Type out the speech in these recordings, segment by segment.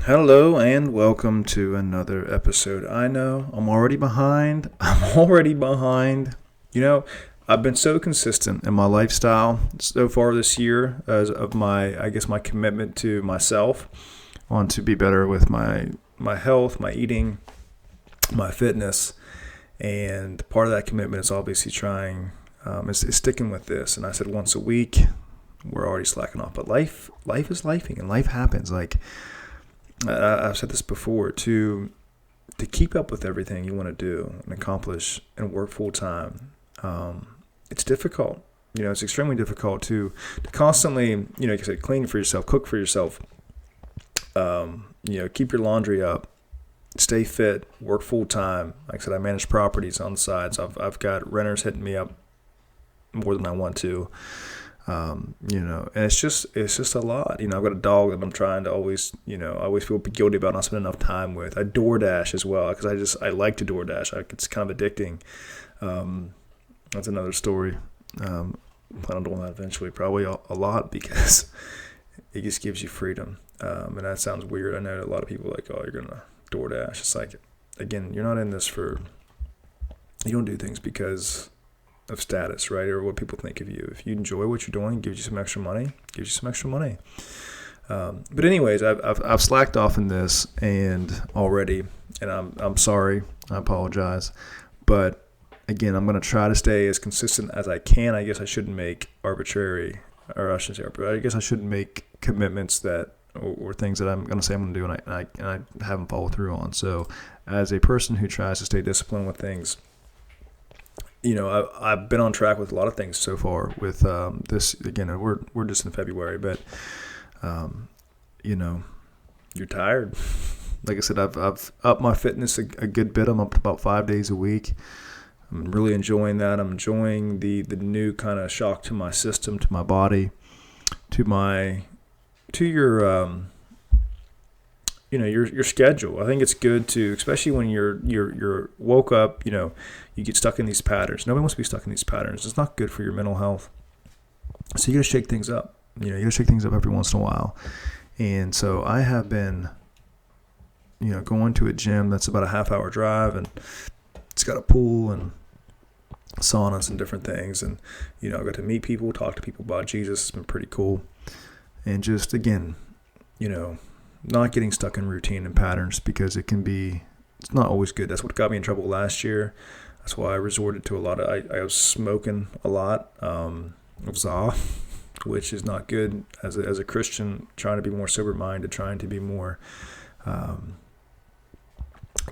Hello and welcome to another episode. I know I'm already behind. I've been so consistent in my lifestyle so far this year as of my commitment to myself. I want to be better with my health, my eating, my fitness, and part of that commitment is obviously is sticking with this. And I said once a week, we're already slacking off, but life is lifing and life happens. I've said this before, to keep up with everything you want to do and accomplish and work full time. It's difficult. It's extremely difficult to constantly, like I said, clean for yourself, cook for yourself, keep your laundry up, stay fit, work full time. Like I said, I manage properties on the side, so I've got renters hitting me up more than I want to. And it's just a lot. I've got a dog that I'm trying to always, I always feel guilty about not spending enough time with. I DoorDash as well because I like to DoorDash. It's kind of addicting. That's another story. I plan on doing that eventually, probably a lot because it just gives you freedom. And that sounds weird. I know a lot of people are like, oh, you're going to DoorDash. It's like, again, you're not in this you don't do things because of status, right? Or what people think of you. If you enjoy what you're doing, it gives you some extra money. But anyways, I've slacked off in this already, and I'm sorry. I apologize. But again, I'm going to try to stay as consistent as I can. I guess I shouldn't make I shouldn't make commitments that or things that I'm going to say I'm going to do and I haven't followed through on. So as a person who tries to stay disciplined with things, I've been on track with a lot of things so far with this. Again, we're just in February, but you're tired. Like I said, I've upped my fitness a good bit. I'm up to about 5 days a week. I'm really enjoying that. I'm enjoying the new kind of shock to my system, to my body, to your your schedule. I think it's good to, especially when you're woke up, you get stuck in these patterns. Nobody wants to be stuck in these patterns. It's not good for your mental health. So you got to shake things up. You got to shake things up every once in a while. And so I have been, going to a gym that's about a half-hour drive, and it's got a pool and saunas and different things. And, I got to meet people, talk to people about Jesus. It's been pretty cool. And just, again, not getting stuck in routine and patterns because it's not always good. That's what got me in trouble last year. That's why I resorted to I was smoking a lot, which is not good as a Christian, trying to be more sober-minded, trying to be more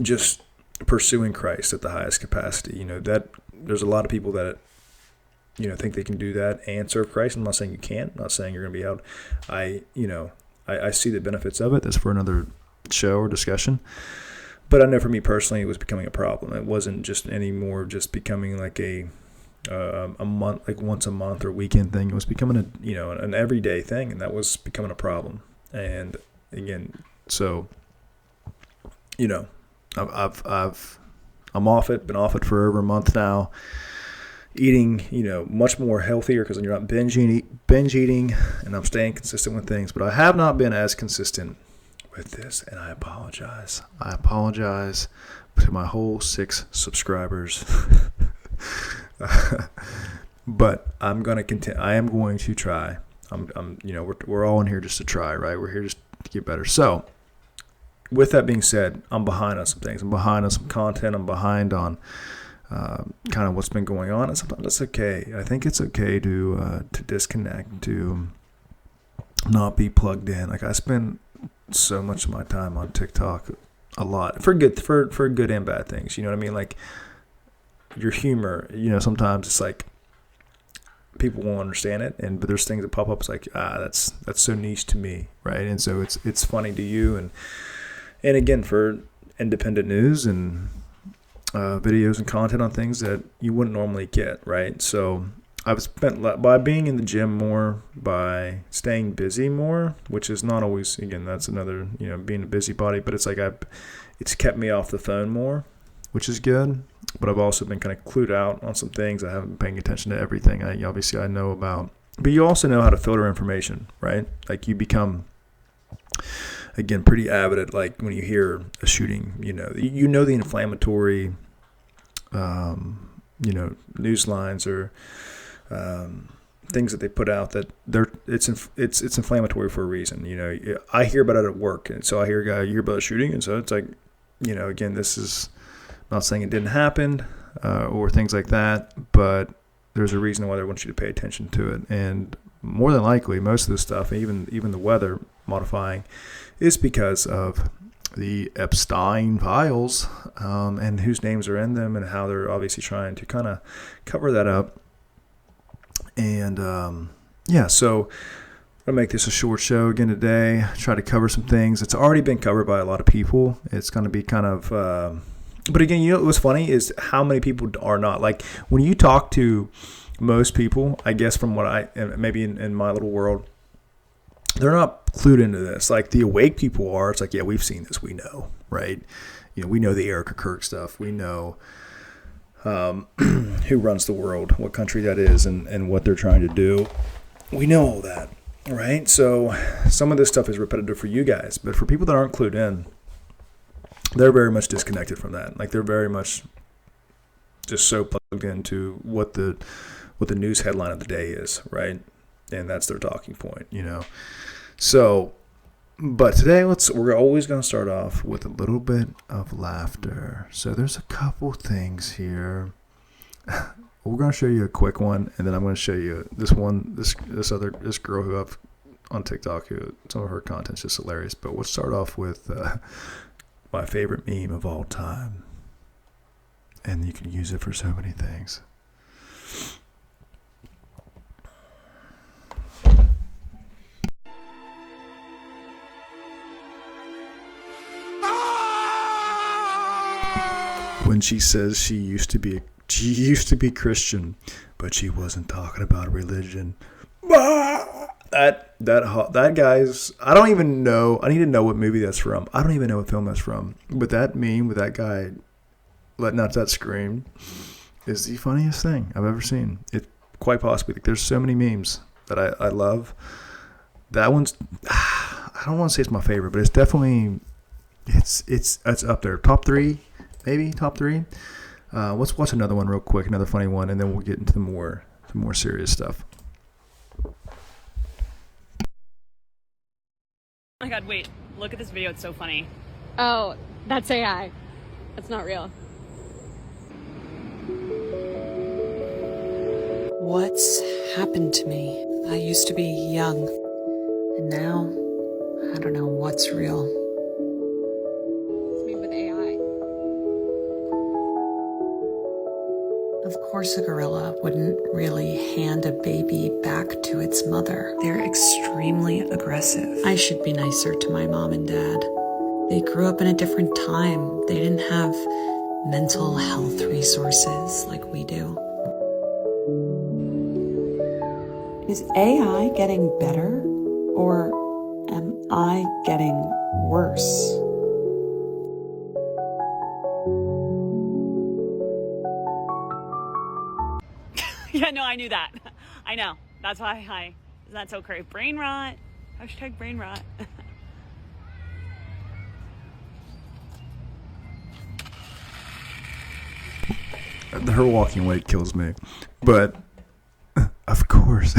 just pursuing Christ at the highest capacity. That there's a lot of people that think they can do that and serve Christ. I'm not saying you can't. I'm not saying you're going to be out. I see the benefits of it. That's for another show or discussion. But I know for me personally, it was becoming a problem. It wasn't just anymore just becoming like a month, like once a month or weekend thing. It was becoming an everyday thing, and that was becoming a problem. And again, so I'm off it. Been off it for over a month now. Eating, much more healthier because you're not binge eating, and I'm staying consistent with things. But I have not been as consistent with this, and I apologize. I apologize to my whole 6 subscribers. But I'm gonna continue. I am going to try. We're all in here just to try, right? We're here just to get better. So, with that being said, I'm behind on some things. I'm behind on some content. I'm behind on kind of what's been going on, and sometimes it's okay. I think it's okay to disconnect, to not be plugged in. Like I spend so much of my time on TikTok, a lot for good and bad things. You know what I mean? Like your humor. Sometimes it's like people won't understand it, but there's things that pop up. It's like that's so niche to me, right? And so it's funny to you, and again for independent news and videos and content on things that you wouldn't normally get, right? So I've spent, by being in the gym more, by staying busy more, which is not always, again, that's another, being a busybody, but it's like it's kept me off the phone more, which is good. But I've also been kind of clued out on some things. I haven't been paying attention to everything. Obviously I know about, but you also know how to filter information, right? Like you become again, pretty avid at, like, when you hear a shooting, the inflammatory, news lines or things that they put out that it's inflammatory for a reason. I hear about it at work, and so I hear about a shooting, and so it's like, again, this is not saying it didn't happen or things like that, but there's a reason why they want you to pay attention to it. And more than likely, most of this stuff, even the weather modifying, is because of the Epstein files and whose names are in them and how they're obviously trying to kind of cover that up. And so I'll make this a short show again today. Try to cover some things. It's already been covered by a lot of people. It's going to be kind of, but again, what's funny is how many people are not. Like, when you talk to most people, I guess from what maybe in my little world, they're not clued into this. Like, the awake people are. It's like, yeah, we've seen this. We know, right? We know the Erica Kirk stuff. We know who runs the world, what country that is, and what they're trying to do. We know all that, right? So some of this stuff is repetitive for you guys, but for people that aren't clued in, they're very much disconnected from that. Like, they're very much just so plugged into what the news headline of the day is, right? And that's their talking point, So, but today we're always going to start off with a little bit of laughter. So there's a couple things here. We're going to show you a quick one, and then I'm going to show you this girl who I've on TikTok, who some of her content's just hilarious. But we'll start off with my favorite meme of all time, and you can use it for so many things. When she says she used to be Christian, but she wasn't talking about religion. That guy's, I don't even know. I need to know what movie that's from. I don't even know what film that's from. But that meme with that guy letting out that scream is the funniest thing I've ever seen. It quite possibly. There's so many memes that I love. That one's, I don't want to say it's my favorite, but it's definitely it's up there. Top 3. Maybe top 3. Let's watch another one real quick, another funny one, and then we'll get into the more serious stuff. Oh my god, wait. Look at this video. It's so funny. Oh, that's AI. That's not real. What's happened to me? I used to be young, and now I don't know what's real. It's me with AI. Of course a gorilla wouldn't really hand a baby back to its mother. They're extremely aggressive. I should be nicer to my mom and dad. They grew up in a different time. They didn't have mental health resources like we do. Is AI getting better, or am I getting worse? Yeah, no, I knew that. I know. That's why isn't that so crazy? Brain rot. Hashtag brain rot. Her walking away kills me. But, of course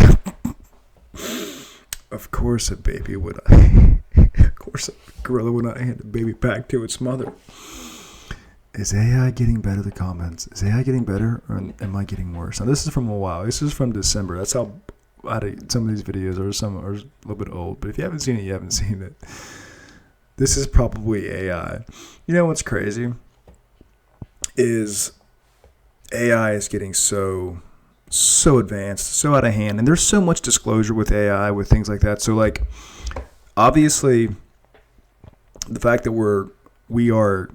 a baby would, of course a gorilla would not hand a baby back to its mother. Is AI getting better? The comments. Is AI getting better, or am I getting worse? Now, this is from a while. This is from December. That's how some of these videos are. Some are a little bit old. But if you haven't seen it, you haven't seen it. This is probably AI. You know what's crazy? Is AI is getting so advanced, so out of hand. And there's so much disclosure with AI, with things like that. So, like, obviously, the fact that we are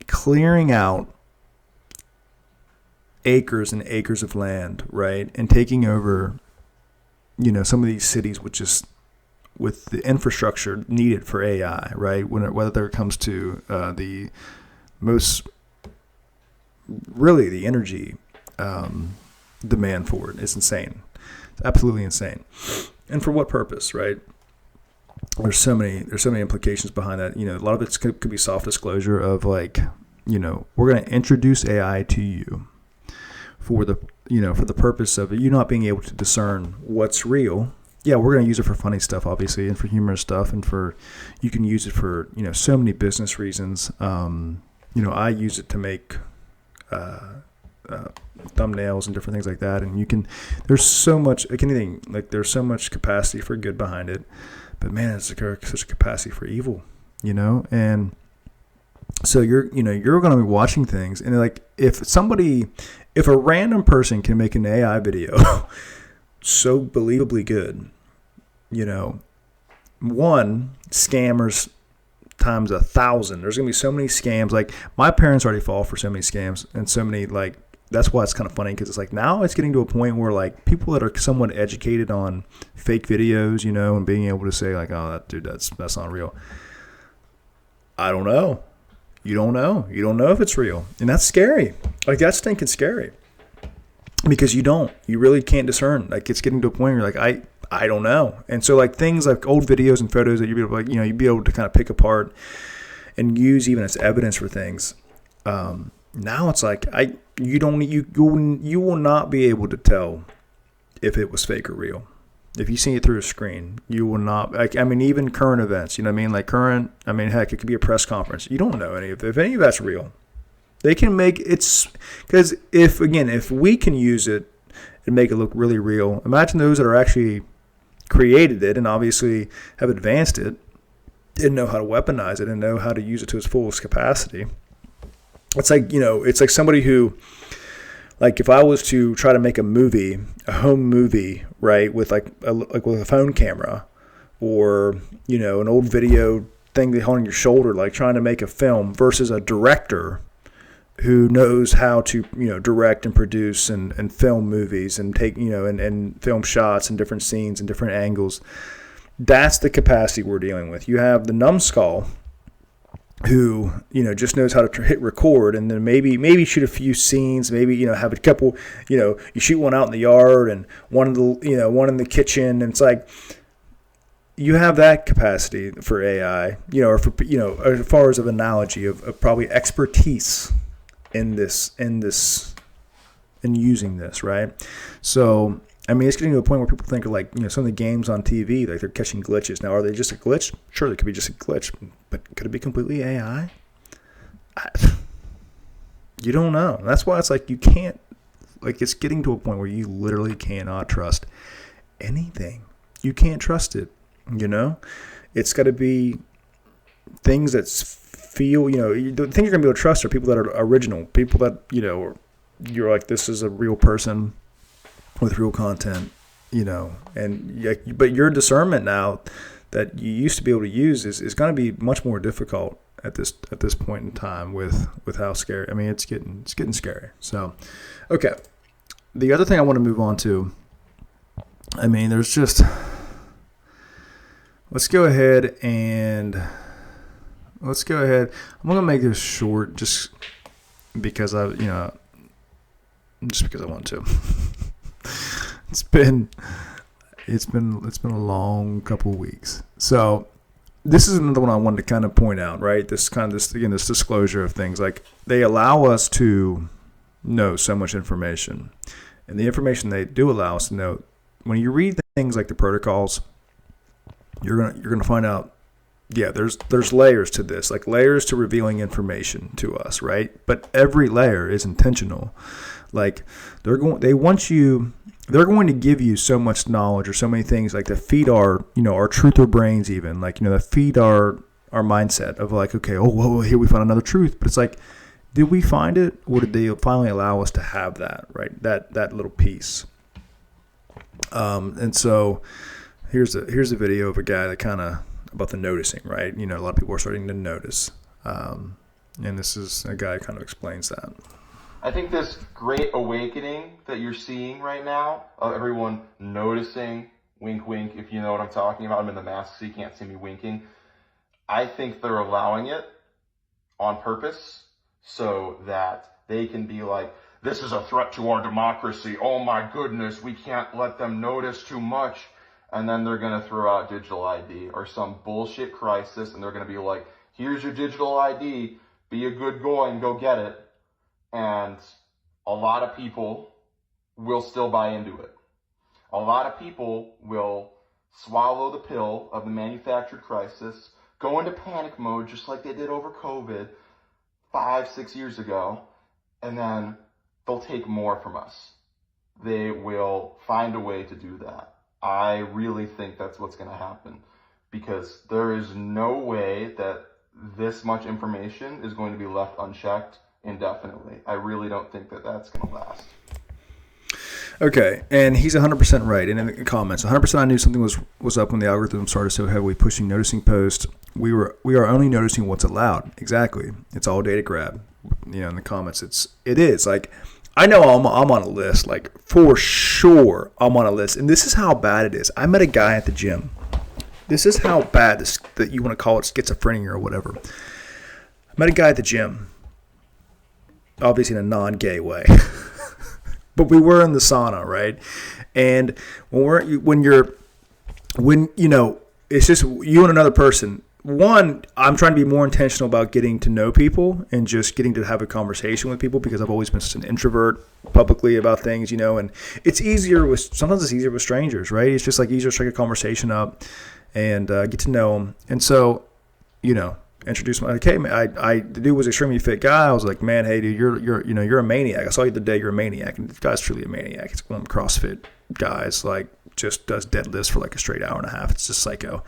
clearing out acres and acres of land, right, and taking over, some of these cities with the infrastructure needed for AI, right? Whether it comes to the energy demand for it is insane. It's absolutely insane. And for what purpose, right? there's so many implications behind that. A lot of it could be soft disclosure of like, we're going to introduce AI to you for the purpose of you not being able to discern what's real. Yeah, we're going to use it for funny stuff, obviously, and for humorous stuff, and you can use it for so many business reasons. I use it to make thumbnails and different things like that, and there's so much there's so much capacity for good behind it, but man, it's such a capacity for evil, and so you're going to be watching things, and like if a random person can make an AI video so believably good, one, scammers times 1,000. There's going to be so many scams. Like, my parents already fall for so many scams and so many, like, that's why it's kind of funny, because it's like now it's getting to a point where like people that are somewhat educated on fake videos, and being able to say like, oh, that's not real. I don't know. You don't know. You don't know if it's real. And that's scary. Like, that's stinking scary. Because you really can't discern. Like, it's getting to a point where you're like, I don't know. And so like things like old videos and photos that you'd be able to, you'd be able to kind of pick apart and use even as evidence for things. Now it's like you will not be able to tell if it was fake or real. If you see it through a screen, you will not. Like, even current events. You know what I mean? Like heck, it could be a press conference. You don't know if any of that's real. They can make it's because if we can use it and make it look really real, imagine those that are actually created it and obviously have advanced it, didn't know how to weaponize it and know how to use it to its fullest capacity. It's like somebody who, like, if I was to try to make a home movie, right, with with a phone camera, or an old video thing they hold on your shoulder, like trying to make a film, versus a director who knows how to direct and produce and film movies and take and film shots and different scenes and different angles. That's the capacity we're dealing with. You have the numbskull who just knows how to hit record and then maybe shoot a few scenes, maybe have a couple, you shoot one out in the yard and one in the kitchen, and it's like you have that capacity for AI, or for as far as of analogy of probably expertise in using this, right? So it's getting to a point where people think of like some of the games on TV, like they're catching glitches. Now, are they just a glitch? Sure, they could be just a glitch, but could it be completely AI? You don't know. And that's why it's like you can't, like, it's getting to a point where you literally cannot trust anything. You can't trust it. It's got to be things that feel, the things you're gonna be able to trust are people that are original, people that you're like, this is a real person with real content, but your discernment now that you used to be able to use is going to be much more difficult at this point in time with how scary. It's getting scary. So, okay. The other thing I want to move on to, there's just, let's go ahead. I'm going to make this short just because I want to. It's been a long couple of weeks. So this is another one I wanted to kind of point out, right? This disclosure of things, like they allow us to know so much information, and the information they do allow us to know, when you read things like the protocols, you're gonna find out, yeah, there's layers to this, like layers to revealing information to us, right? But every layer is intentional. Like they're going to give you so much knowledge or so many things, like that feed our truth or brains, even like, that feed our mindset of like, okay, oh, whoa, here we found another truth. But it's like, did we find it, or did they finally allow us to have that, right? That little piece. And so here's a video of a guy that kind of, about the noticing, right? A lot of people are starting to notice. And this is a guy who kind of explains that. I think this great awakening that you're seeing right now, of everyone noticing, wink, wink, if you know what I'm talking about. I'm in the mask, so you can't see me winking. I think they're allowing it on purpose so that they can be like, this is a threat to our democracy. Oh my goodness, we can't let them notice too much. and then they're going to throw out digital ID or some bullshit crisis, and they're going to be like, here's your digital ID, be a good boy and go get it. And a lot of people will still buy into it. A lot of people will swallow the pill of the manufactured crisis, go into panic mode just like they did over COVID 5-6 years ago, and then they'll take more from us. They will find a way to do that. I really think that's what's going to happen, because there is no way that this much information is going to be left unchecked indefinitely. I really don't think that that's going to last. Okay, and he's 100% right. And in the comments, 100% I knew something was up when the algorithm started so heavily pushing noticing posts. We are only noticing what's allowed. Exactly. It's all data grab. In the comments, it is like, I know I'm on a list, like for sure I'm on a list, and this is how bad it is. I met a guy at the gym. This is how bad this, that you want to call it schizophrenia or whatever. I met a guy at the gym, obviously in a non-gay way. But we were in the sauna, right? And when it's just you and another person. One, I'm trying to be more intentional about getting to know people and just getting to have a conversation with people, because I've always been such an introvert publicly about things, and it's easier sometimes it's easier with strangers, right? It's just like easier to strike a conversation up and get to know them. And so, introduced my, okay, the dude was an extremely fit guy. I was like, man, hey dude, you're a maniac. I saw you the day, you're a maniac. And this guy's truly a maniac. He's one of them CrossFit guys, like just does deadlifts for like a straight hour and a half. It's just psycho.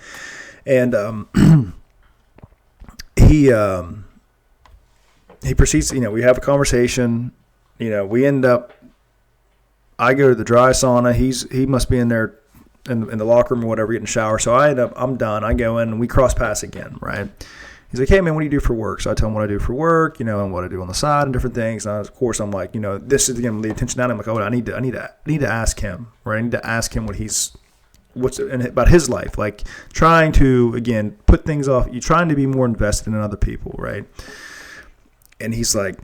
And he proceeds, we have a conversation, we end up, I go to the dry sauna. He must be in there in the locker room or whatever, getting a shower. So I'm done. I go in and we cross paths again, right? He's like, hey man, what do you do for work? So I tell him what I do for work, and what I do on the side and different things. And of course I'm like, this is again the intentionality. I'm like, oh, I need to ask him, right? I need to ask him what's about his life, like trying to again put things off. You're trying to be more invested in other people, right? And he's like,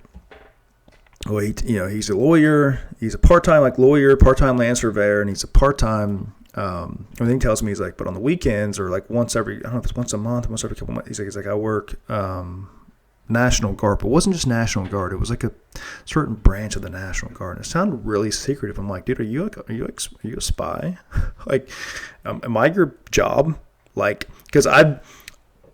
well, he's a lawyer. He's a part-time lawyer, part-time land surveyor, and he's a part-time. Everything tells me he's like, but on the weekends or like once every, I don't know if it's once a month, once every couple months. He's like, I work National Guard, but it wasn't just National Guard. It was like a certain branch of the National Guard. And it sounded really secretive. I'm like, dude, are you a spy? Like, am I your job? Like, because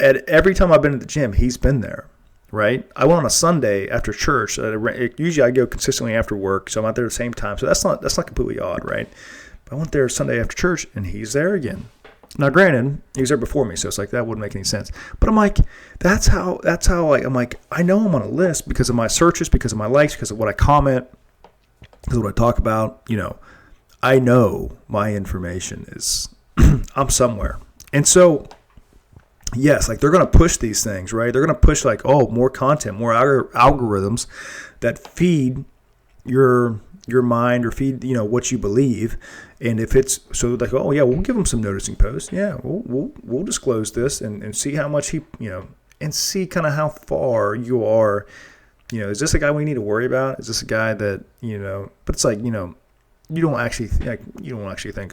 every time I've been at the gym, he's been there. Right? I went on a Sunday after church. Usually I go consistently after work, so I'm out there at the same time. So that's not completely odd, right? But I went there Sunday after church, and he's there again. Now, granted, he was there before me, so it's like that wouldn't make any sense. But I'm like, that's how. Like, I'm like, I know I'm on a list because of my searches, because of my likes, because of what I comment, because of what I talk about. I know my information is. I'm somewhere, and so. Yes, like they're going to push these things, right? They're going to push like, oh, more content, more algorithms that feed your mind or feed, what you believe. And if it's so like, oh yeah, we'll give them some noticing posts. Yeah, we'll disclose this and see how much he, and see kind of how far you are. Is this a guy we need to worry about? Is this a guy that, but it's like, you don't actually think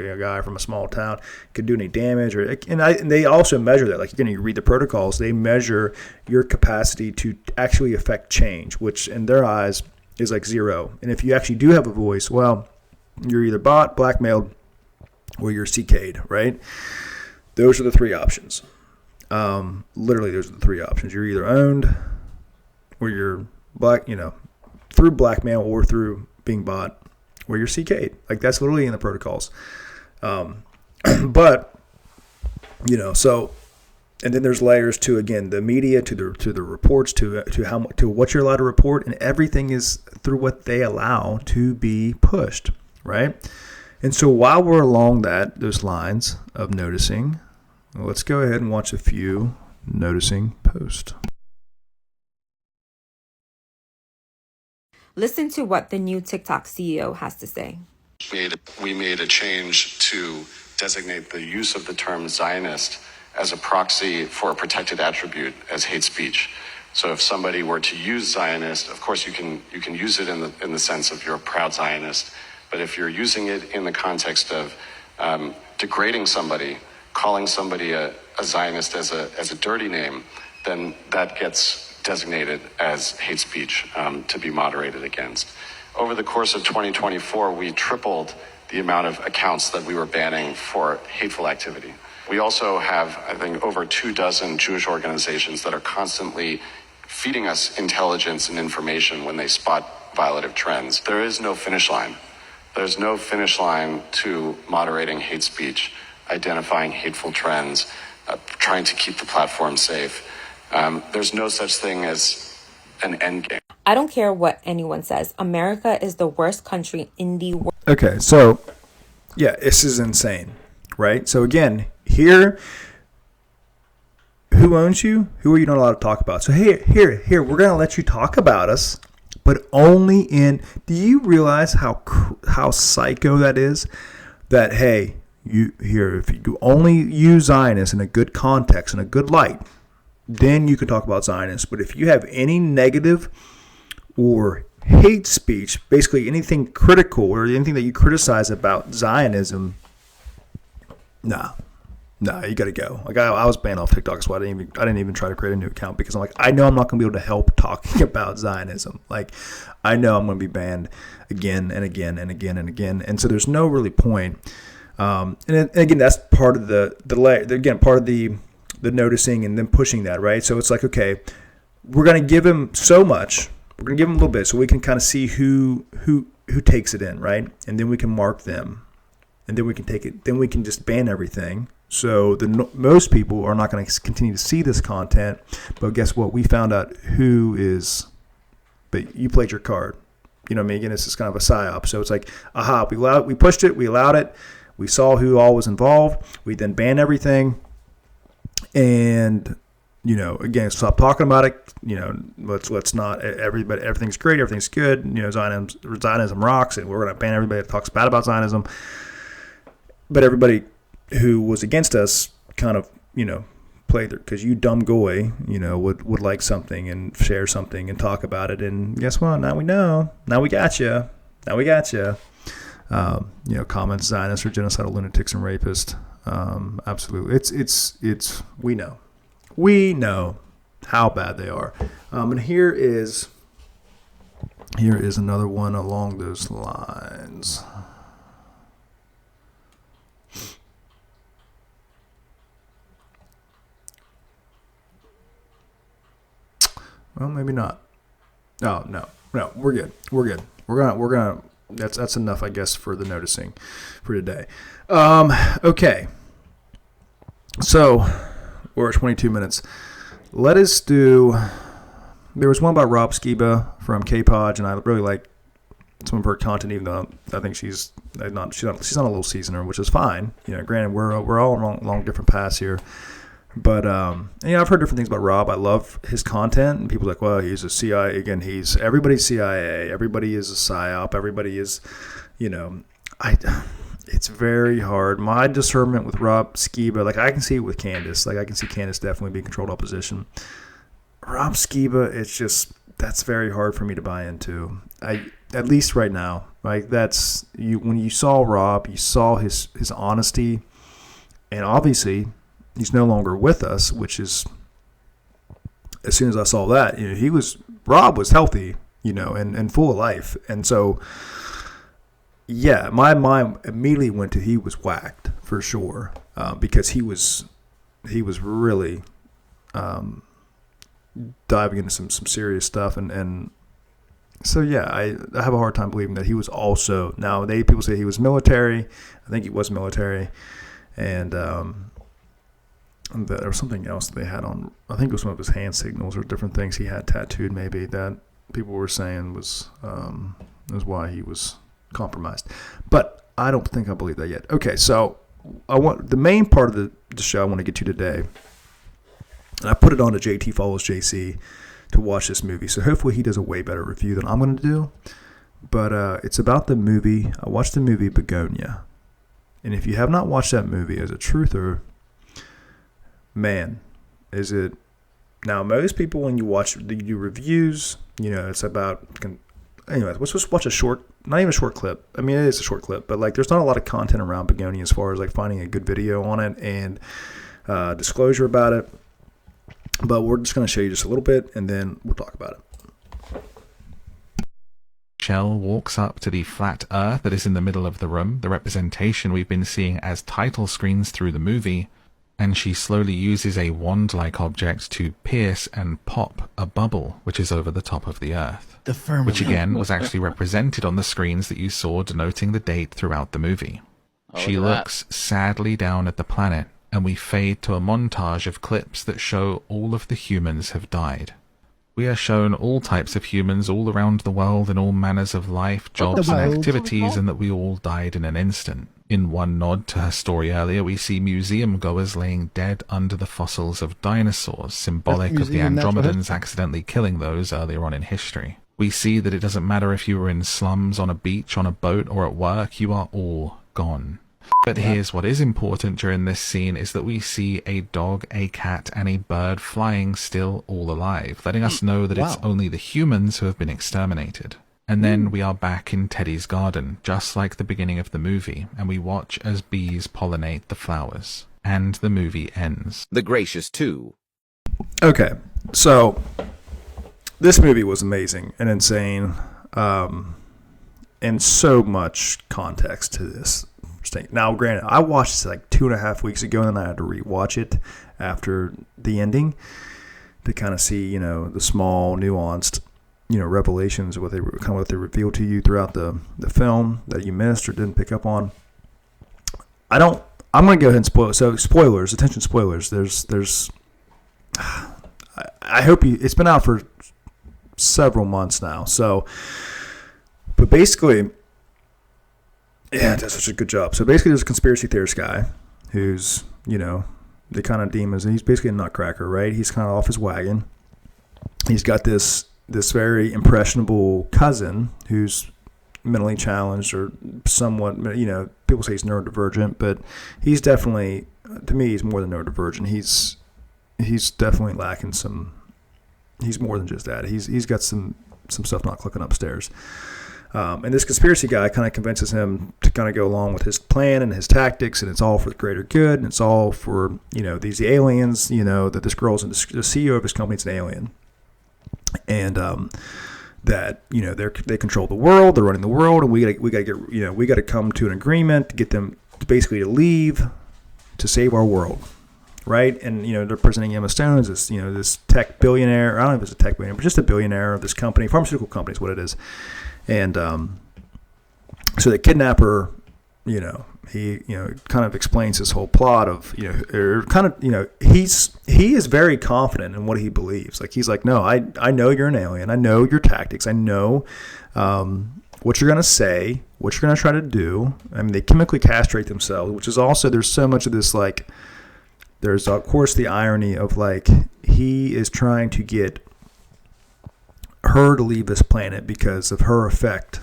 a guy from a small town could do any damage, and they also measure that. Like, you read the protocols, they measure your capacity to actually affect change, which in their eyes is like zero. And if you actually do have a voice, well, you're either bought, blackmailed, or you're CK'd, right? Those are the three options. Literally, those are the three options. You're either owned, or you're through blackmail, or through being bought, where you're CK'd. Like, that's literally in the protocols. But, so, and then there's layers to, again, the media, to the reports, to what you're allowed to report, and everything is through what they allow to be pushed, right? And so while we're along those lines of noticing, let's go ahead and watch a few noticing posts. Listen to what the new TikTok CEO has to say. We made a change to designate the use of the term Zionist as a proxy for a protected attribute as hate speech. So if somebody were to use Zionist, of course you can use it in the sense of you're a proud Zionist, but if you're using it in the context of degrading somebody, calling somebody a Zionist as a dirty name, then that gets designated as hate speech to be moderated against. Over the course of 2024, we tripled the amount of accounts that we were banning for hateful activity. We also have, I think, over 24 Jewish organizations that are constantly feeding us intelligence and information when they spot violative trends. There is no finish line. There's no finish line to moderating hate speech, identifying hateful trends, trying to keep the platform safe. There's no such thing as an end game. I don't care what anyone says. America is the worst country in the world. Okay, so, yeah, this is insane, right? So, again, here, who owns you? Who are you not allowed to talk about? So, here, we're going to let you talk about us, but only in, do you realize how psycho that is? That, hey, if you only use Zionists in a good context, in a good light, then you can talk about Zionists. But if you have any negative or hate speech, basically anything critical or anything that you criticize about Zionism, nah, you got to go. Like I was banned off TikTok, so I didn't even try to create a new account because I'm like, I know I'm not going to be able to help talking about Zionism. Like I know I'm going to be banned again and again and again and again, and so there's no really point. And again, that's part of part of the noticing and then pushing that, right? So it's like, okay, we're going to give him so much. We're going to give him a little bit so we can kind of see who takes it in, right? And then we can mark them. And then we can take it. Then we can just ban everything. So most people are not going to continue to see this content. But guess what? We found out who is. But you played your card. You know what I mean? Again, it's just kind of a psyop. So it's like, aha, we pushed it. We allowed it. We saw who all was involved. We then banned everything. And, you know, again, stop talking about it. You know, let's not everything's great, everything's good. You know, Zionism rocks, and we're going to ban everybody that talks bad about Zionism. But everybody who was against us kind of, you know, played there because you dumb goy, you know, would like something and share something and talk about it. And guess what? Now we know. Now we got you. You know, comments, Zionists are genocidal lunatics and rapists. Absolutely. It's we know how bad they are. And here is another one along those lines. Well, maybe not. Oh, no, we're good. We're gonna. That's enough, I guess, for the noticing for today. Okay. So we're at 22 minutes. Let us do. There was one about Rob Skiba from K-Podge, and I really like some of her content, even though I think she's not a little seasoner, which is fine. You know, granted, we're all along different paths here. But, you know, I've heard different things about Rob. I love his content. And people are like, well, he's a CIA. Again, everybody's CIA. Everybody is a PSYOP. Everybody is, you know, it's very hard. My discernment with Rob Skiba, like I can see it with Candace. Like I can see Candace definitely being controlled opposition. Rob Skiba, it's just, that's very hard for me to buy into. At least right now. Like that's, when you saw Rob, you saw his honesty. And obviously, he's no longer with us, which is, as soon as I saw that, you know, Rob was healthy, you know, and full of life. And so, yeah, my mind immediately went to he was whacked for sure, because he was really diving into some serious stuff. And so, yeah, I have a hard time believing that he was also, now people say he was military. I think he was military. And, there was something else they had on, I think it was one of his hand signals or different things he had tattooed maybe that people were saying was why he was compromised. But I don't think I believe that yet. Okay, so the main part of the show I want to get to today, and I put it on to JT Follows JC to watch this movie, so hopefully he does a way better review than I'm going to do. But it's about the movie, I watched the movie Bugonia. And if you have not watched that movie as a truther, man, is it... Now, most people, when you do reviews, you know, it's about... Anyways, let's just watch a short not even a short clip. I mean, it is a short clip, but like there's not a lot of content around Bugonia as far as like finding a good video on it and disclosure about it. But we're just going to show you just a little bit, and then we'll talk about it. Shell walks up to the flat earth that is in the middle of the room, the representation we've been seeing as title screens through the movie, and she slowly uses a wand-like object to pierce and pop a bubble which is over the top of the earth, which again was actually represented on the screens that you saw denoting the date throughout the movie. She looks sadly down at the planet, and we fade to a montage of clips that show all of the humans have died. We are shown all types of humans all around the world in all manners of life, jobs, and activities, and that we all died in an instant. In one nod to her story earlier, we see museum goers laying dead under the fossils of dinosaurs, symbolic of the Andromedans accidentally killing those earlier on in history. We see that it doesn't matter if you were in slums, on a beach, on a boat, or at work, you are all gone. But here's what is important during this scene is that we see a dog, a cat, and a bird flying still all alive, letting us know that it's only the humans who have been exterminated. And then we are back in Teddy's garden, just like the beginning of the movie, and we watch as bees pollinate the flowers. And the movie ends. The Gracious 2. Okay, so this movie was amazing and insane, and so much context to this. Now, granted, I watched this like 2.5 weeks ago, and then I had to rewatch it after the ending to kind of see, the small, nuanced, revelations, what they reveal to you throughout the film that you missed or didn't pick up on. I'm going to go ahead and spoil. So, spoilers, attention, spoilers. There's. I hope it's been out for several months now. So, but basically. Yeah, it does such a good job. So basically there's a conspiracy theorist guy who's, they kind of deem as, he's basically a nutcracker, right? He's kind of off his wagon. He's got this very impressionable cousin who's mentally challenged or somewhat, people say he's neurodivergent, but he's definitely, to me, he's more than neurodivergent. He's definitely lacking he's more than just that. He's got some stuff not clicking upstairs. And this conspiracy guy kind of convinces him to kind of go along with his plan and his tactics, and it's all for the greater good, and it's all for, these aliens, that this girl's the CEO of his company's an alien. And that, they control the world, they're running the world, and we got to come to an agreement to get them basically to leave to save our world. Right? And, they're presenting Emma Stone as this, this tech billionaire. I don't know if it's a tech billionaire, but just a billionaire of this company, pharmaceutical company is what it is. And so the kidnapper, he kind of explains this whole plot of, he is very confident in what he believes. Like, he's like, no, I know you're an alien. I know your tactics. I know what you're going to say, what you're going to try to do. I mean, they chemically castrate themselves, which is also, there's so much of this, like, there's, of course, the irony of, like, he is trying to get her to leave this planet because of her effect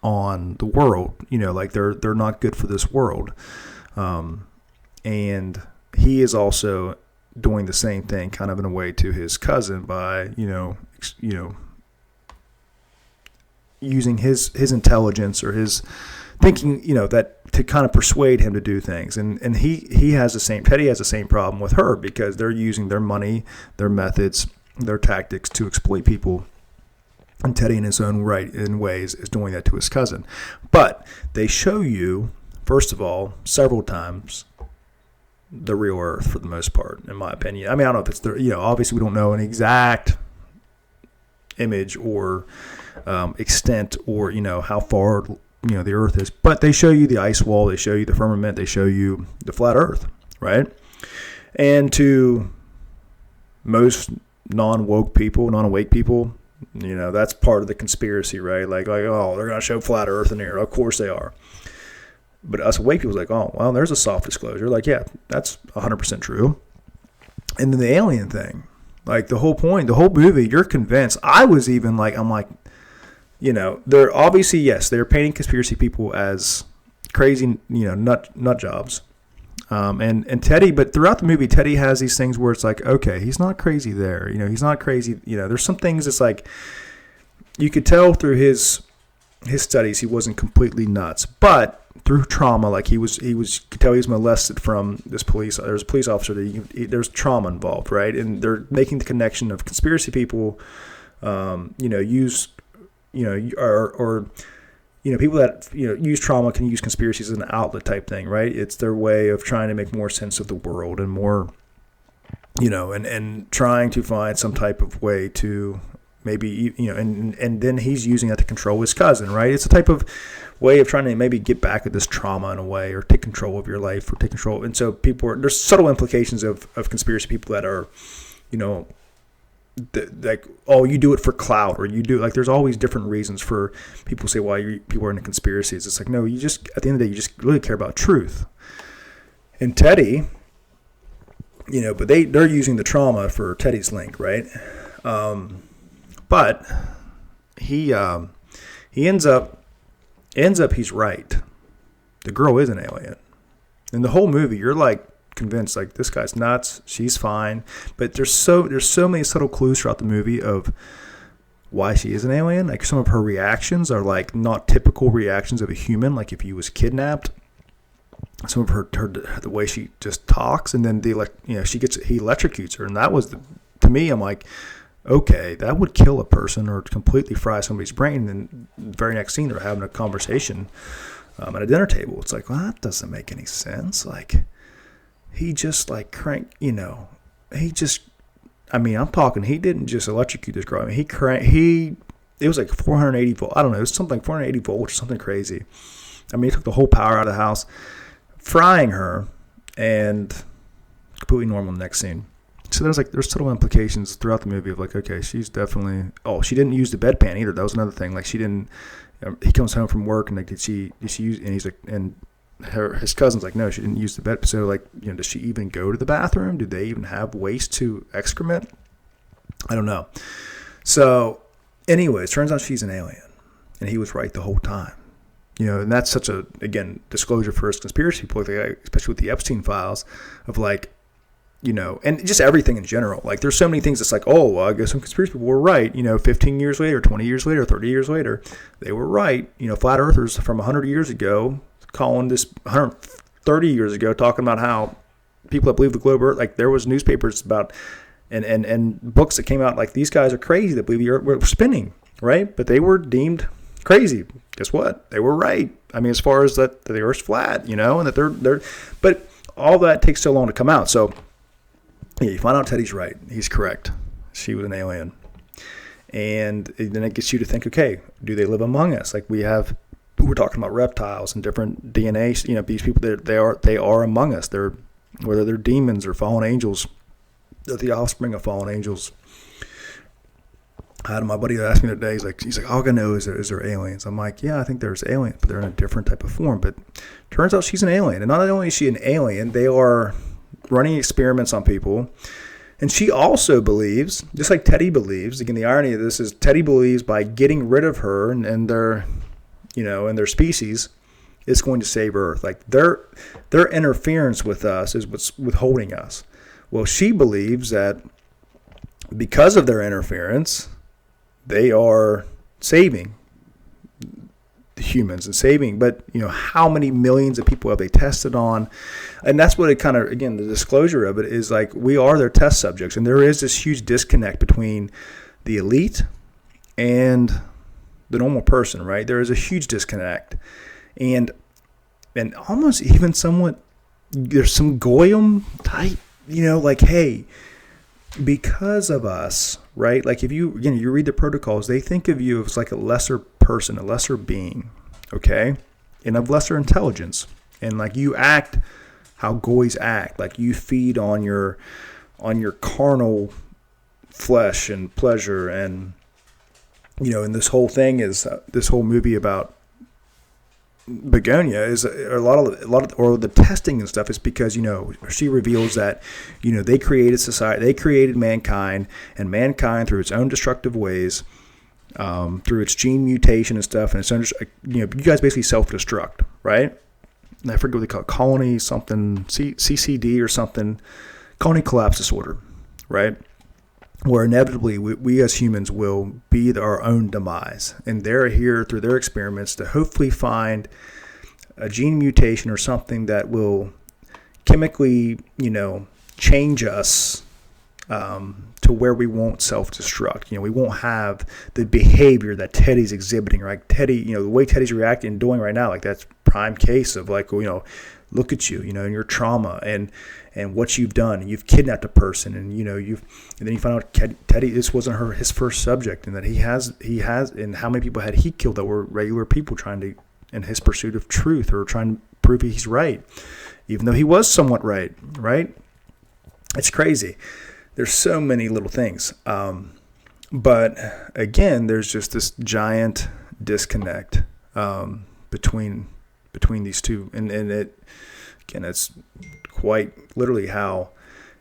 on the world. Like they're not good for this world. And he is also doing the same thing kind of in a way to his cousin by, using his intelligence or his thinking, that to kind of persuade him to do things. And Teddy has the same problem with her because they're using their money, their methods, their tactics to exploit people. And Teddy, in his own right, in ways, is doing that to his cousin. But they show you, first of all, several times, the real Earth for the most part, in my opinion. I mean, I don't know if it's obviously we don't know an exact image or extent or how far the Earth is, but they show you the ice wall, they show you the firmament, they show you the flat Earth, right? And to most non-awake people. That's part of the conspiracy, right? Like, oh, they're going to show flat Earth in here. Of course they are. But us awake people's like, oh, well, there's a soft disclosure. Like, yeah, that's 100% true. And then the alien thing, like the whole point, the whole movie, you're convinced. I was even like, I'm like, they're obviously, yes, they're painting conspiracy people as crazy, nut jobs. And Teddy, but throughout the movie, Teddy has these things where it's like, okay, he's not crazy there. He's not crazy. There's some things that's like, you could tell through his his studies, he wasn't completely nuts, but through trauma, like he could tell he was molested from this police. There's a police officer there's trauma involved, right? And they're making the connection of conspiracy people, use, people that, use trauma can use conspiracies as an outlet type thing, right? It's their way of trying to make more sense of the world and more, and trying to find some type of way to maybe, and then he's using that to control his cousin, right? It's a type of way of trying to maybe get back at this trauma in a way, or take control of your life, or take control. And so there's subtle implications of conspiracy people that are, like, oh, you do it for clout, or you do, like, there's always different reasons for people say why people are into conspiracies. It's like, no, you just, at the end of the day, you just really care about truth. And Teddy, but they're using the trauma for Teddy's link, right? But he ends up he's right. The girl is an alien. In the whole movie, you're like convinced, like, this guy's nuts, she's fine. But there's so many subtle clues throughout the movie of why she is an alien. Like, some of her reactions are like not typical reactions of a human, like if he was kidnapped. Some of her the way she just talks, and then he electrocutes her, and that was to me, I'm like, okay, that would kill a person or completely fry somebody's brain. And the very next scene, they're having a conversation at a dinner table. It's like, well, that doesn't make any sense. Like, he just like I'm talking, he didn't just electrocute this girl. I mean, it was like 480 volts. I don't know, it was something like 480 volts or something crazy. I mean, he took the whole power out of the house, frying her, and completely normal in the next scene. So there's subtle implications throughout the movie of like, okay, she's definitely, she didn't use the bedpan either. That was another thing. Like, she didn't, he comes home from work, and like, did she use, and he's like, and his cousin's like, no, she didn't use the bed. So like, does she even go to the bathroom? Do they even have waste to excrement? I don't know. So anyways, turns out she's an alien, and he was right the whole time. And that's such a, again, disclosure for us conspiracy people, especially with the Epstein files, of like, and just everything in general. Like, there's so many things that's like, oh, well, I guess some conspiracy people were right. 15 years later, 20 years later, 30 years later, they were right. Flat earthers from 100 years ago calling this 130 years ago, talking about how people that believe the globe earth, like, there was newspapers about and books that came out like, these guys are crazy that believe the earth were spinning, right? But they were deemed crazy. Guess what? They were right. I mean, as far as that the earth's flat, and that they're, but all that takes so long to come out. So yeah, you find out Teddy's right. He's correct. She was an alien. And then it gets you to think, okay, do they live among us? Like, we're talking about reptiles and different DNA. These people, they are among us. Whether they're demons or fallen angels, they're the offspring of fallen angels. I had my buddy that asked me today, he's like, all I know is there aliens. I'm like, yeah, I think there's aliens, but they're in a different type of form. But turns out she's an alien. And not only is she an alien, they are running experiments on people. And she also believes, just like Teddy believes, again, the irony of this is Teddy believes by getting rid of her and their, and their species, it's going to save Earth. Like, their interference with us is what's withholding us. Well, she believes that because of their interference, they are saving the humans and saving, but how many millions of people have they tested on? And that's what it kind of, again, the disclosure of it is like, we are their test subjects, and there is this huge disconnect between the elite and the normal person, right? There is a huge disconnect, and almost even somewhat, there's some goyim type, like, hey, because of us, right? Like, if you read the protocols, they think of you as like a lesser person, a lesser being, okay? And of lesser intelligence. And like, you act how goys act. Like, you feed on your carnal flesh and pleasure. And, and this whole thing is, this whole movie about Bugonia is a lot of or the testing and stuff is because she reveals that they created society, they created mankind, and mankind through its own destructive ways, through its gene mutation and stuff, and it's you guys basically self-destruct, right? And I forget what they call it, colony something, CCD or something, colony collapse disorder, right? where inevitably we as humans will be our own demise. And they're here through their experiments to hopefully find a gene mutation or something that will chemically, change us to where we won't self-destruct. We won't have the behavior that Teddy's exhibiting, right? Teddy, the way Teddy's reacting and doing right now, like that's prime case of like, look at you, and your trauma and what you've done. You've kidnapped a person, and and then you find out Teddy, this wasn't his first subject, and that he has, and how many people had he killed that were regular people trying to, in his pursuit of truth or trying to prove he's right, even though he was somewhat right? It's crazy. There's so many little things. But again, there's just this giant disconnect between these two. And it's quite literally how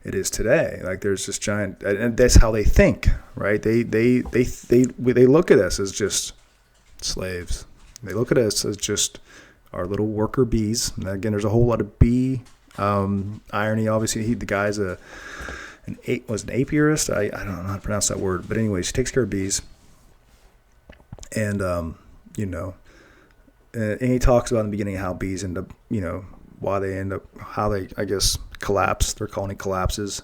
it is today. Like there's this giant, and that's how they think, right? They look at us as just slaves. They look at us as just our little worker bees. And again, there's a whole lot of bee irony. Obviously, the guy's an apiarist. I don't know how to pronounce that word, but anyways, he takes care of bees, and and he talks about in the beginning how bees end up, why they end up, how they, I guess, collapse. Their colony collapses,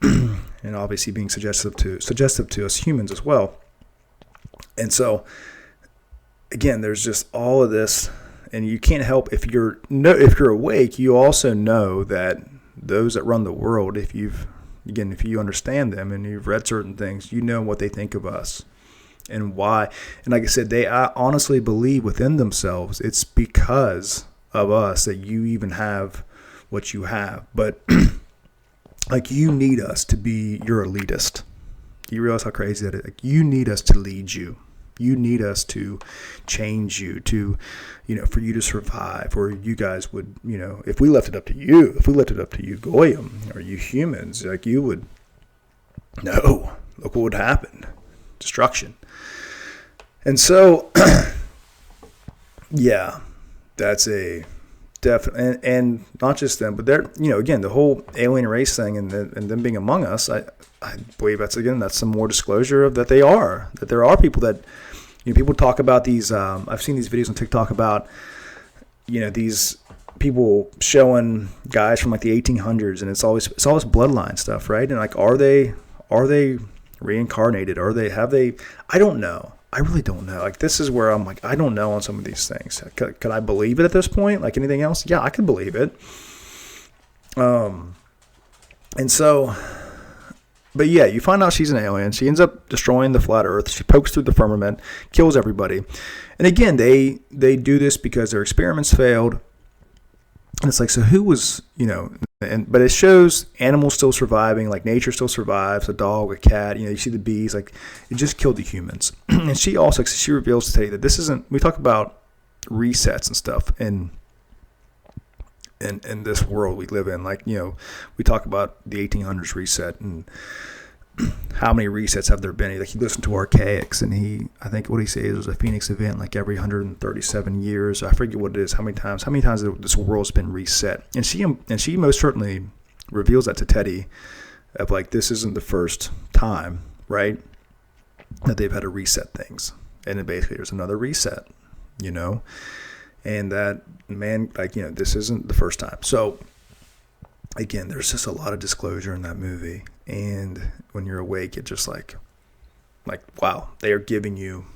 and obviously being suggestive to us humans as well. And so, again, there's just all of this, and you can't help if you're awake. You also know that those that run the world, if you understand them and you've read certain things, you know what they think of us and why. And like I said, I honestly believe within themselves it's because of us that you even have what you have. But like, you need us to be your elitist. You realize how crazy that is? Like, you need us to lead you. You need us to change you, to, for you to survive. Or you guys would, if we left it up to you, Goyim, or you humans, like, you would, no, look what would happen. Destruction. And so, yeah, that's a definite, and not just them, but they're, again, the whole alien race thing and them being among us, I believe that's some more disclosure of that there are people that, people talk about these, I've seen these videos on TikTok about, these people showing guys from like the 1800s, and it's all this bloodline stuff, right? And like, are they reincarnated? I don't know. I really don't know. Like, this is where I'm like, I don't know on some of these things. Could I believe it at this point? Like anything else? Yeah, I could believe it. And so, but yeah, you find out she's an alien. She ends up destroying the flat earth. She pokes through the firmament, kills everybody. And again, they do this because their experiments failed. And it's like, so who was, but it shows animals still surviving, like nature still survives, a dog, a cat, you see the bees, like it just killed the humans. And she reveals to Teddy that this isn't, we talk about resets and stuff in this world we live in. Like, we talk about the 1800s reset and how many resets have there been. Like, he listened to Archaics, and I think what he says was a Phoenix event like every 137 years. I forget what it is, how many times this world's been reset. And she most certainly reveals that to Teddy, of like, this isn't the first time, right, that they've had to reset things. And then basically there's another reset, and that, man, like, this isn't the first time. So again, there's just a lot of disclosure in that movie. And when you're awake, it's just like, wow, they're giving you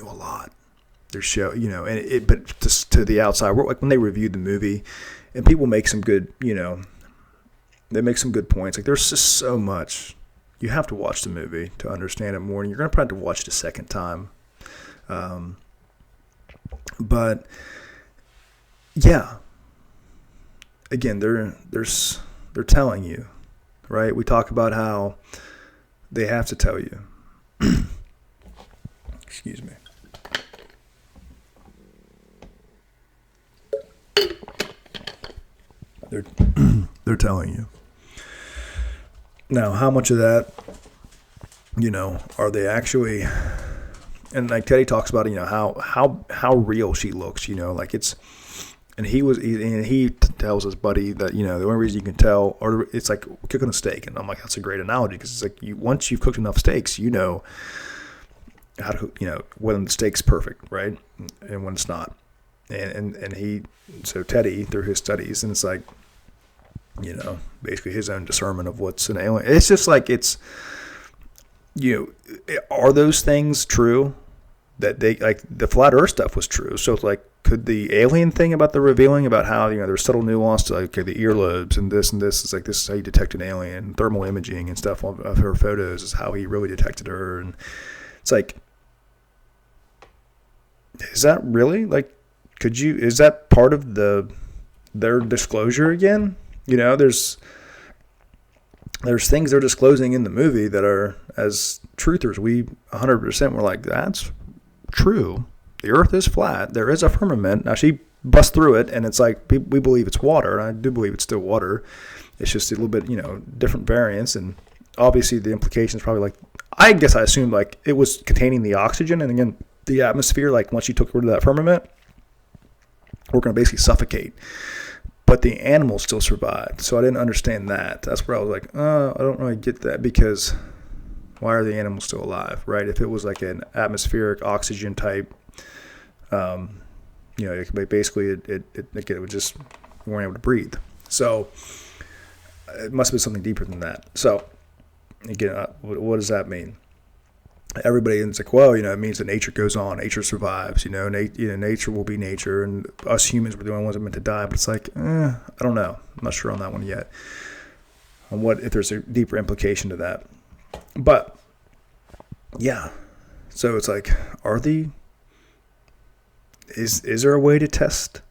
a lot. They're but just to the outside world, like when they reviewed the movie, and people make some good, they make some good points. Like, there's just so much. You have to watch the movie to understand it more, and you're going to probably have to watch it a second time. But yeah, again, they're telling you, right? We talk about how they have to tell you. Excuse me. They're telling you. Now, how much of that, are they actually? And like Teddy talks about, how real she looks. Like, it's And he tells his buddy that, the only reason you can tell, or it's like cooking a steak. And I'm like, that's a great analogy, because it's like once you've cooked enough steaks, you know how to cook, when the steak's perfect, right? And when it's not. So Teddy, through his studies, and it's like, basically his own discernment of what's an alien. It's just like, are those things true? That they, like, the flat earth stuff was true. So it's like, could the alien thing about the revealing about how, there's subtle nuance to, like, the earlobes and this, it's like, this is how you detect an alien. Thermal imaging and stuff of her photos is how he really detected her. And it's like, is that really, like, is that part of their disclosure again? There's things they're disclosing in the movie that are, as truthers, we 100% were like, that's true. The earth is flat. There is a firmament. Now, she busts through it, and it's like, we believe it's water, and I do believe it's still water. It's just a little bit, different variants, and obviously the implication is probably like, I guess I assumed, like, it was containing the oxygen, and again, the atmosphere, like, once you took rid of that firmament, we're going to basically suffocate. But the animals still survived, so I didn't understand that. That's where I was like, I don't really get that, because why are the animals still alive, right? If it was like an atmospheric oxygen type, basically it would just, we weren't able to breathe. So it must have been something deeper than that. So again, what does that mean? Everybody is like, well, it means that nature goes on, nature survives, nature will be nature, and us humans were the only ones that are meant to die. But it's like, I don't know. I'm not sure on that one yet. On what, if there's a deeper implication to that. But yeah, so it's like, is there a way to test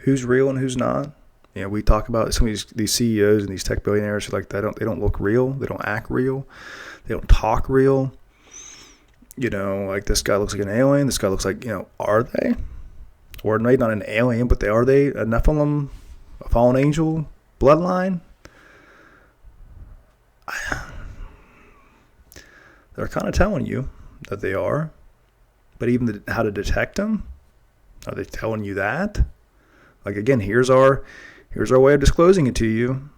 who's real and who's not? We talk about some of these CEOs and these tech billionaires, like, they don't look real, they don't act real, they don't talk real. Like, this guy looks like an alien, this guy looks like, are they? Or maybe not an alien, but are they a Nephilim, a fallen angel bloodline? They're kind of telling you that they are, but even how to detect them, are they telling you that? Like, again, here's our way of disclosing it to you.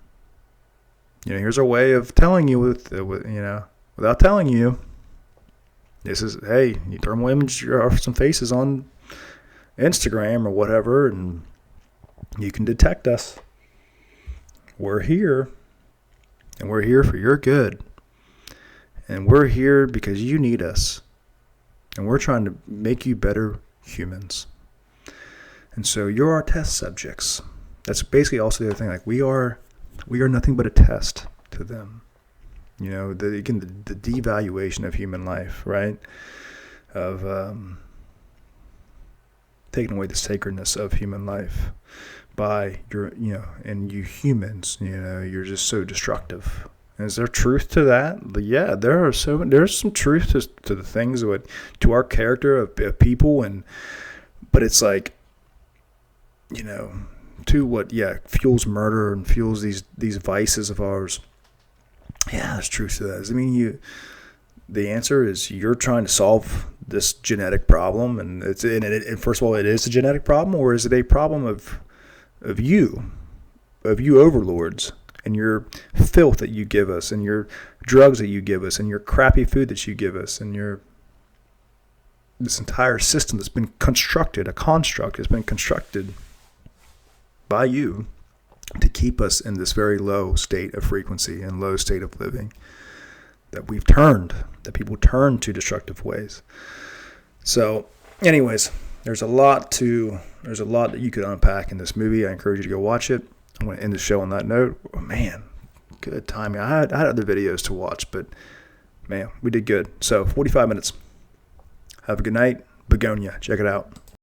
Here's our way of telling you without telling you. This is, hey, you thermal image some faces on Instagram or whatever, and you can detect us. We're here, and we're here for your good. And we're here because you need us. And we're trying to make you better humans. And so you're our test subjects. That's basically also the other thing. Like, we are nothing but a test to them. The devaluation of human life, right? Of taking away the sacredness of human life by and you humans, you're just so destructive. Is there truth to that? Yeah, there's some truth to the things to our character of people, but it's like, to what fuels murder and fuels these vices of ours. Yeah, there's truth to that. I mean, the answer is you're trying to solve this genetic problem, and and first of all, it is a genetic problem, or is it a problem of you overlords? And your filth that you give us, and your drugs that you give us, and your crappy food that you give us, and this entire system that's been constructed, a construct has been constructed by you to keep us in this very low state of frequency and low state of living that people turn to destructive ways. So anyways, there's a lot that you could unpack in this movie. I encourage you to go watch it. I'm going to end the show on that note. Oh, man, good timing. I had other videos to watch, but man, we did good. So 45 minutes. Have a good night. Bugonia. Check it out.